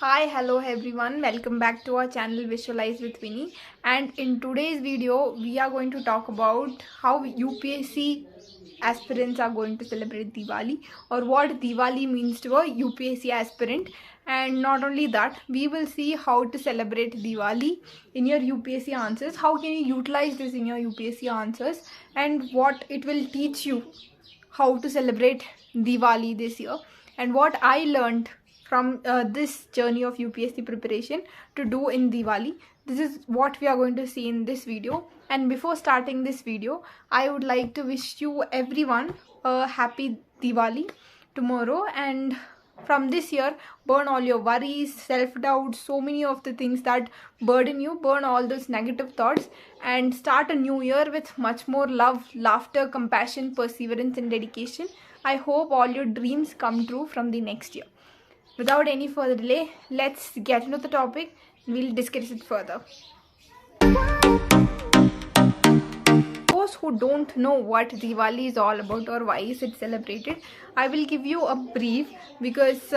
Hi, hello everyone. Welcome back to our channel Visualize with Vini. And in today's video, we are going to talk about how UPSC aspirants are going to celebrate Diwali, or what Diwali means to a UPSC aspirant. And not only that, we will see how to celebrate Diwali in your UPSC answers. How can you utilize this in your UPSC answers, and what it will teach you how to celebrate Diwali this year, and what I learned from this journey of UPSC preparation to do in Diwali. This is what we are going to see in this video. And before starting this video, I would like to wish you everyone a happy Diwali tomorrow, and from this year, burn all your worries, self-doubt, so many of the things that burden you. Burn all those negative thoughts and start a new year with much more love, laughter, compassion, perseverance and dedication. I hope all your dreams come true from the next year. Without any further delay, let's get into the topic. We'll discuss it further. Those who don't know what Diwali is all about or why is it celebrated, I will give you a brief, because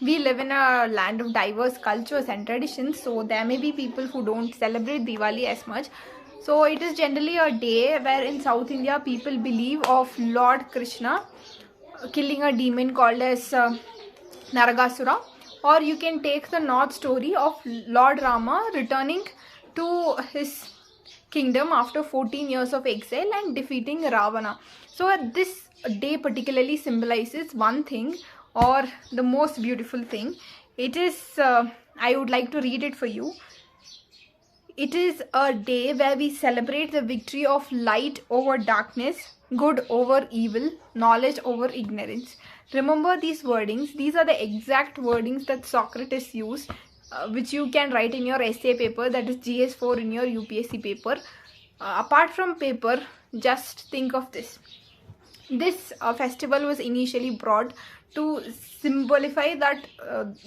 we live in a land of diverse cultures and traditions, so there may be people who don't celebrate Diwali as much. So it is generally a day where in South India people believe of Lord Krishna killing a demon called as Naragasura, or you can take the North story of Lord Rama returning to his kingdom after 14 years of exile and defeating Ravana. So this day particularly symbolizes one thing, or the most beautiful thing. It is, I would like to read it for you. It is a day where we celebrate the victory of light over darkness, good over evil, knowledge over ignorance. Remember these wordings. These are the exact wordings that Socrates used, which you can write in your essay paper, that is GS4 in your UPSC paper. Apart from paper, just think of this. This festival was initially brought to symbolify that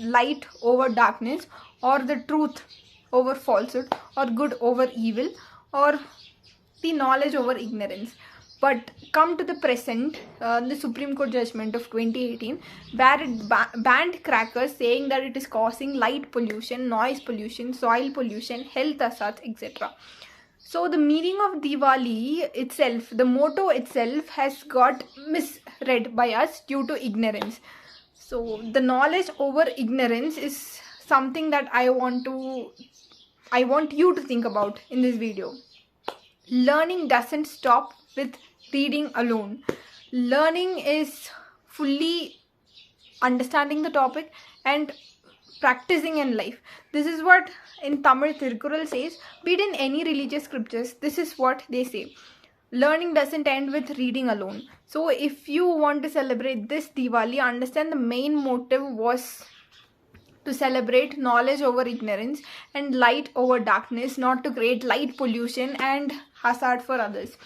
light over darkness, or the truth over falsehood, or good over evil, or the knowledge over ignorance. But come to the present, the Supreme Court judgment of 2018, where it banned crackers, saying that it is causing light pollution, noise pollution, soil pollution, health hazards, etc. So the meaning of Diwali itself, the motto itself, has got misread by us due to ignorance. So the knowledge over ignorance is something that I want you to think about in this video. Learning doesn't stop with reading alone. Learning is fully understanding the topic and practicing in life. This is what in Tamil Tirukkural says. Be it in any religious scriptures, this is what they say. Learning doesn't end with reading alone. So if you want to celebrate this Diwali, understand the main motive was to celebrate knowledge over ignorance and light over darkness, not to create light pollution and hazard for others.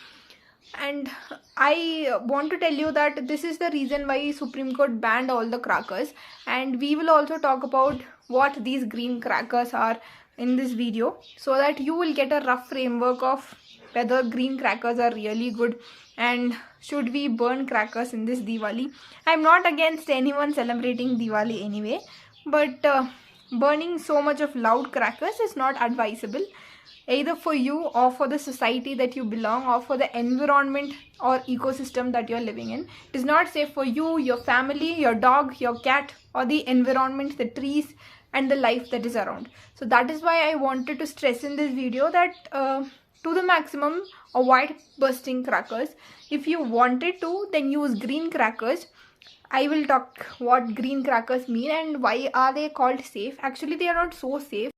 And I want to tell you that this is the reason why Supreme Court banned all the crackers, and we will also talk about what these green crackers are in this video, so that you will get a rough framework of whether green crackers are really good and should we burn crackers in this Diwali. I'm not against anyone celebrating Diwali anyway, but burning so much of loud crackers is not advisable, either for you or for the society that you belong, or for the environment or ecosystem that you're living in. It is not safe for you, your family, your dog, your cat, or the environment, the trees and the life that is around. So that is why I wanted to stress in this video that to the maximum, avoid bursting crackers. If you wanted to, then use green crackers. I will talk what green crackers mean and why are they called safe. Actually, they are not so safe.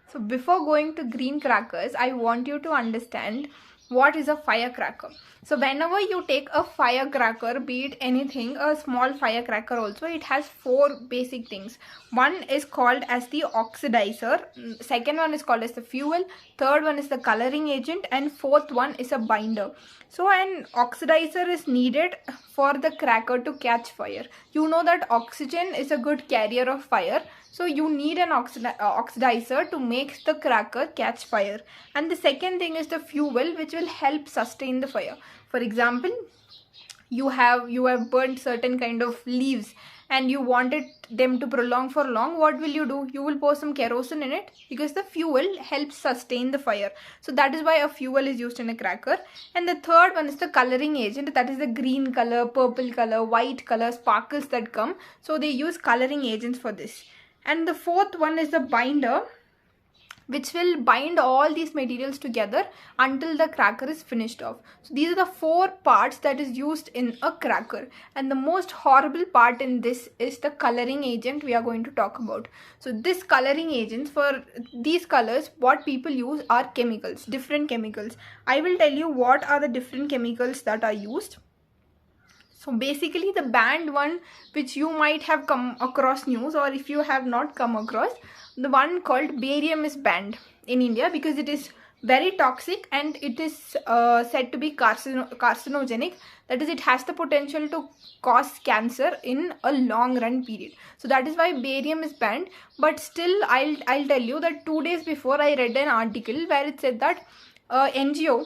So before going to green crackers, I want you to understand what is a firecracker. So whenever you take a firecracker, be it anything, a small firecracker also, it has four basic things. One is called as the oxidizer, second one is called as the fuel, third one is the coloring agent, and fourth one is a binder. So an oxidizer is needed for the cracker to catch fire. You know that oxygen is a good carrier of fire. So you need an oxidizer to make the cracker catch fire. And the second thing is the fuel, which will help sustain the fire. For example, you have burnt certain kind of leaves and you wanted them to prolong for long, what will you do? You will pour some kerosene in it, because the fuel helps sustain the fire. So that is why a fuel is used in a cracker. And the third one is the coloring agent, that is the green color, purple color, white color, sparkles that come. So they use coloring agents for this. And the fourth one is the binder, which will bind all these materials together until the cracker is finished off. So these are the 4 parts that is used in a cracker. And the most horrible part in this is the coloring agent we are going to talk about. So this coloring agents, for these colors, what people use are chemicals, different chemicals. I will tell you what are the different chemicals that are used. So basically the banned one, which you might have come across news, or if you have not come across, the one called barium is banned in India because it is very toxic and it is said to be carcinogenic. That is, it has the potential to cause cancer in a long run period. So that is why barium is banned. But still, I'll tell you that 2 days before I read an article where it said that NGO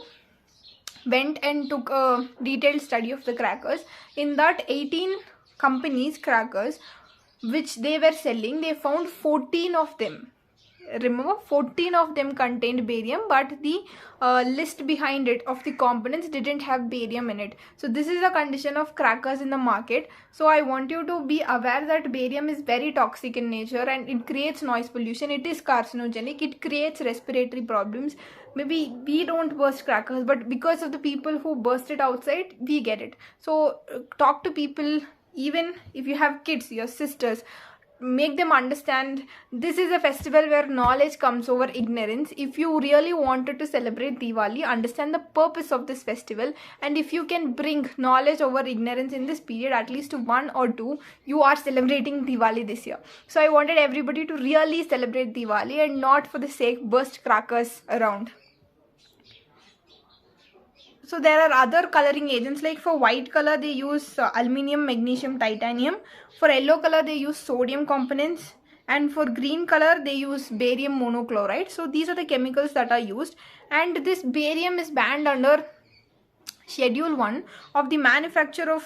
went and took a detailed study of the crackers. In that 18 companies crackers which they were selling, they found 14 of them. Remember, 14 of them contained barium, but the list behind it of the components didn't have barium in it. So this is the condition of crackers in the market. So I want you to be aware that barium is very toxic in nature and it creates noise pollution. It is carcinogenic. It creates respiratory problems. Maybe we don't burst crackers, but because of the people who burst it outside, we get it. So talk to people, even if you have kids, your sisters, make them understand this is a festival where knowledge comes over ignorance. If you really wanted to celebrate Diwali, understand the purpose of this festival, and if you can bring knowledge over ignorance in this period, at least to 1 or 2, you are celebrating Diwali this year. So I wanted everybody to really celebrate Diwali and not for the sake burst crackers around. So there are other coloring agents, like for white color they use aluminium, magnesium, titanium. For yellow color they use sodium components, and for green color they use barium monochloride. So these are the chemicals that are used, and this barium is banned under Schedule 1 of the manufacture of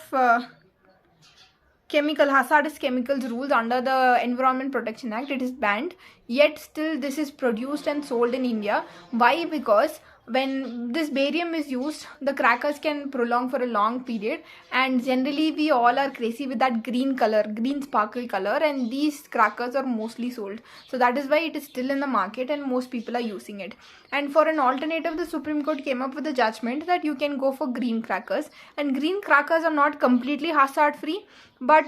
hazardous chemicals rules under the Environment Protection Act. It is banned, yet still this is produced and sold in India. Why? Because when this barium is used, the crackers can prolong for a long period, and generally we all are crazy with that green color, green sparkle color, and these crackers are mostly sold. So that is why it is still in the market and most people are using it. And for an alternative, the Supreme Court came up with a judgment that you can go for green crackers, and green crackers are not completely hazard free, but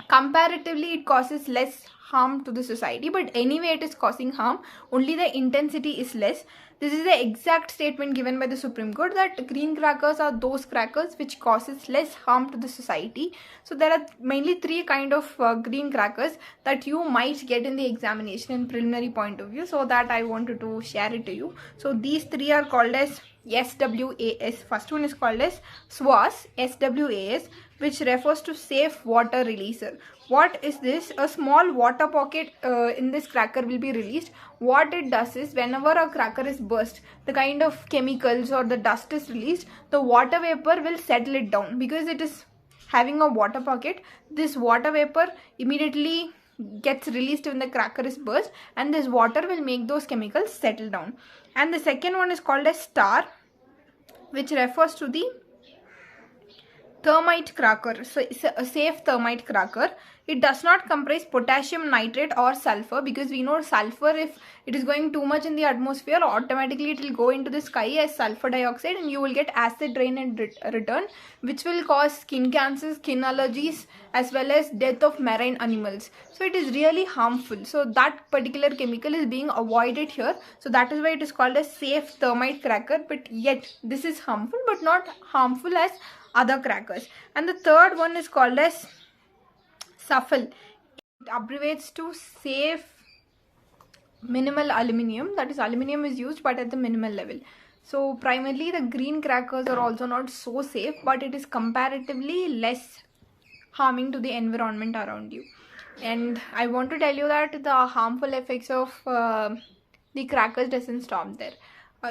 comparatively it causes less harm to the society. But anyway, it is causing harm, only the intensity is less. This is the exact statement given by the Supreme Court, that green crackers are those crackers which causes less harm to the society. So there are mainly 3 kind of green crackers that you might get in the examination in preliminary point of view, so that I wanted to share it to you. So these 3 are called as SWAS. First one is called as SWAS, SWAS, which refers to safe water releaser. What is this? A small water pocket in this cracker will be released. What it does is, whenever a cracker is burst, the kind of chemicals or the dust is released, the water vapor will settle it down. Because it is having a water pocket, this water vapor immediately gets released when the cracker is burst, and this water will make those chemicals settle down. And the second one is called as STAR, which refers to the thermite cracker. So it's a safe thermite cracker. It does not comprise potassium nitrate or sulfur, because we know sulfur, if it is going too much in the atmosphere, automatically it will go into the sky as sulfur dioxide, and you will get acid rain in return, which will cause skin cancers, skin allergies, as well as death of marine animals. So it is really harmful. So that particular chemical is being avoided here. So that is why it is called a safe thermite cracker. But yet this is harmful, but not harmful as other crackers. And the third one is called as SAFL. It abbreviates to safe minimal aluminium. That is, aluminium is used but at the minimal level. So primarily the green crackers are also not so safe, but it is comparatively less harming to the environment around you. And I want to tell you that the harmful effects of the crackers doesn't stop there.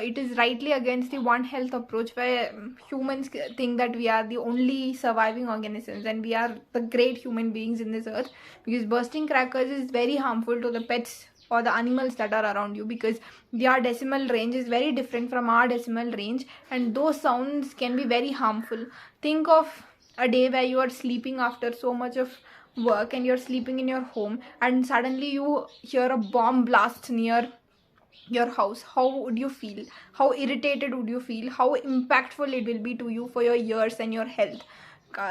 it is rightly against the one health approach, where humans think that we are the only surviving organisms and we are the great human beings in this earth, because bursting crackers is very harmful to the pets or the animals that are around you, because their decimal range is very different from our decimal range, and those sounds can be very harmful. Think of a day where you are sleeping after so much of work and you're sleeping in your home, and suddenly you hear a bomb blast near your house. How would you feel? How irritated would you feel? How impactful it will be to you for your ears and your health?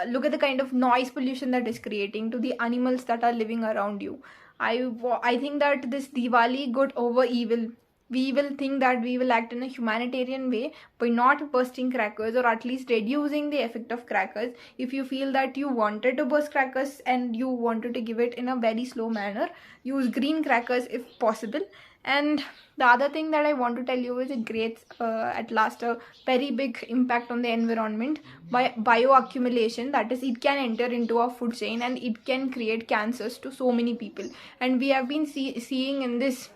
Look at the kind of noise pollution that is creating to the animals that are living around you. I think that this Diwali, good over evil, we will think that we will act in a humanitarian way by not bursting crackers, or at least reducing the effect of crackers. If you feel that you wanted to burst crackers and you wanted to give it in a very slow manner, use green crackers if possible. And the other thing that I want to tell you is it creates at last a very big impact on the environment by bioaccumulation. That is, it can enter into our food chain and it can create cancers to so many people. And we have been seeing in this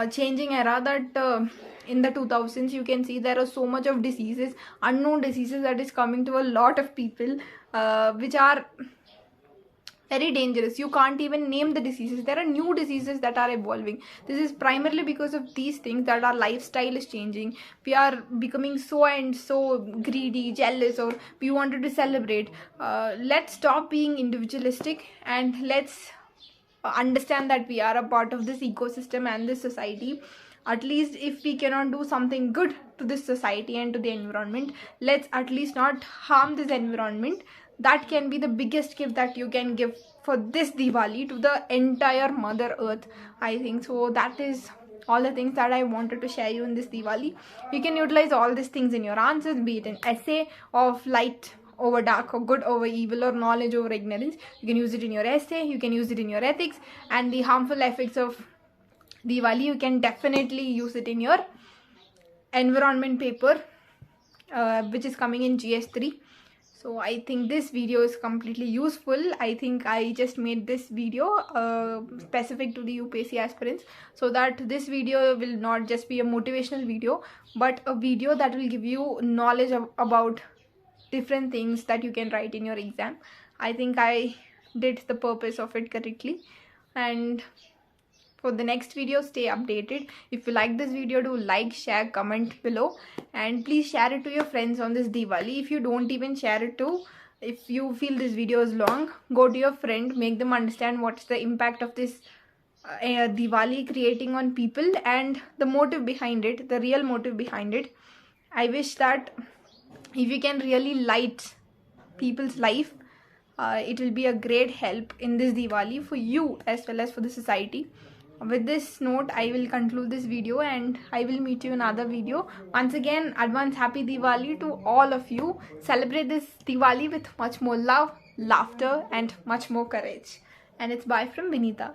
changing era that in the 2000s, you can see there are so much of diseases, unknown diseases, that is coming to a lot of people, which are very dangerous. You can't even name the diseases. There are new diseases that are evolving. This is primarily because of these things, that our lifestyle is changing. We are becoming so and so greedy, jealous, or we wanted to celebrate. Let's stop being individualistic and let's understand that we are a part of this ecosystem and this society. At least if we cannot do something good to this society and to the environment, let's at least not harm this environment. That can be the biggest gift that you can give for this Diwali to the entire Mother Earth, I think. So that is all the things that I wanted to share you in this Diwali. You can utilize all these things in your answers, be it an essay of light over dark, or good over evil, or knowledge over ignorance. You can use it in your essay, you can use it in your ethics, and the harmful effects of Diwali, you can definitely use it in your environment paper, which is coming in GS3. So I think this video is completely useful. I think I just made this video specific to the UPSC aspirants, so that this video will not just be a motivational video, but a video that will give you knowledge about different things that you can write in your exam. I think I did the purpose of it correctly. And for the next video, stay updated. If you like this video, do like, share, comment below, and please share it to your friends on this Diwali. If you don't even share it to, if you feel this video is long, go to your friend, make them understand what's the impact of this Diwali creating on people and the motive behind it, the real motive behind it. I wish that if you can really light people's life, it will be a great help in this Diwali for you as well as for the society. With this note, I will conclude this video and I will meet you in another video. Once again, advance happy Diwali to all of you. Celebrate this Diwali with much more love, laughter, and much more courage. And it's bye from Vinita.